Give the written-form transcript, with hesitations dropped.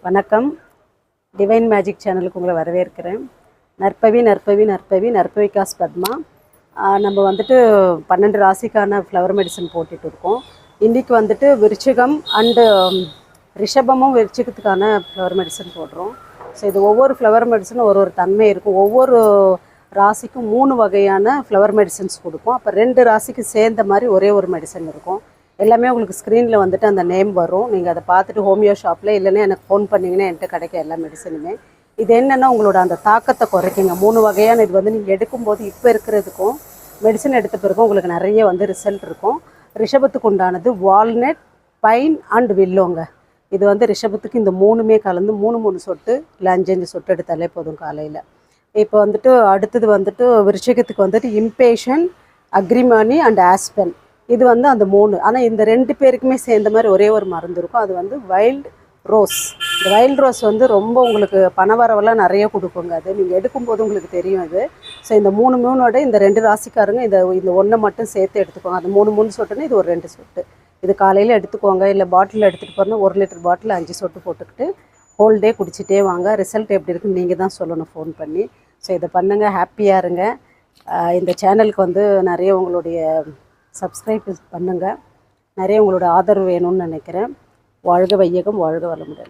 வணக்கம். Divine magic சேனலுக்கு உங்களை வரவேற்கிறேன். நற்பவிகாஸ் பத்மா. நம்ம வந்துட்டு 12 ராசிக்கான ஃப்ளவர் மெடிசன் போட்டுட்டு இருக்கோம். இன்றைக்கி வந்துட்டு விருச்சிகம் அண்டு ரிஷபமும் விருச்சிகத்துக்கான ஃப்ளவர் மெடிசன் போடுறோம். ஸோ இது ஒவ்வொரு ஃப்ளவர் மெடிசனும் ஒரு தன்மை இருக்கும். ஒவ்வொரு ராசிக்கும் 3 வகையான ஃப்ளவர் மெடிசன்ஸ் கொடுப்போம். அப்போ 2 ராசிக்கு சேர்ந்த மாதிரி ஒரே ஒரு மெடிசன் இருக்கும். எல்லாமே உங்களுக்கு ஸ்க்ரீனில் வந்துட்டு அந்த நேம் வரும். நீங்கள் அதை பார்த்துட்டு ஹோமியோ ஷாப்பில் இல்லைன்னா எனக்கு ஃபோன் பண்ணிங்கன்னா என்கிட்ட கிடைக்கும் எல்லா மெடிசனுமே. இது என்னென்னா உங்களோட அந்த தாக்கத்தை குறைக்குங்க. 3 வகையான இது வந்து நீங்கள் எடுக்கும்போது இப்போ இருக்கிறதுக்கும் மெடிசன் எடுத்த பிறகும் உங்களுக்கு நிறைய வந்து ரிசல்ட் இருக்கும். ரிஷபத்துக்கு உண்டானது வால்நட், பைன் அண்ட் வில்லோங்க. இது வந்து ரிஷபத்துக்கு இந்த 3மே கலந்து 3 சொட்டு இல்லை 5 சொட்டு எடுத்தாலே போதும் காலையில். இப்போ வந்துட்டு அடுத்தது வந்துட்டு விருச்சிகத்துக்கு வந்துட்டு இம்பேஷன், அக்ரிமானி அண்ட் ஆஸ்பென். இது வந்து அந்த 3. ஆனால் இந்த 2 பேருக்குமே சேர்ந்த மாதிரி ஒரே ஒரு மருந்து இருக்கும். அது வந்து வைல்ட் ரோஸ். இந்த வைல்ட் ரோஸ் வந்து ரொம்ப உங்களுக்கு பணவரவெல்லாம் நிறைய கொடுக்குங்க. அது நீங்கள் எடுக்கும்போது உங்களுக்கு தெரியும் அது. ஸோ இந்த 3 இந்த 2 ராசிக்காரங்க இந்த 1 மட்டும் சேர்த்து எடுத்துக்கோங்க. அது 3 சொட்டுன்னு இது ஒரு 2 சொட்டு. இது காலையில் எடுத்துக்கோங்க. இல்லை பாட்டிலில் எடுத்துகிட்டு போகிறோன்னா 1 லிட்டர் பாட்டில் 5 சொட்டு போட்டுக்கிட்டு ஹோல் டே குடிச்சிட்டே வாங்க. ரிசல்ட் எப்படி இருக்குன்னு நீங்கள் தான் சொல்லணும் ஃபோன் பண்ணி. ஸோ இதை பண்ணுங்கள், ஹாப்பியாக இருங்க. இந்த சேனலுக்கு வந்து நிறைய உங்களுடைய சப்ஸ்கிரைப் பண்ணுங்கள். நிறைய உங்களோட ஆதரவு வேணும்னு நினைக்கிறேன். வாழ்க வையகம், வாழ்க வளமுடன்.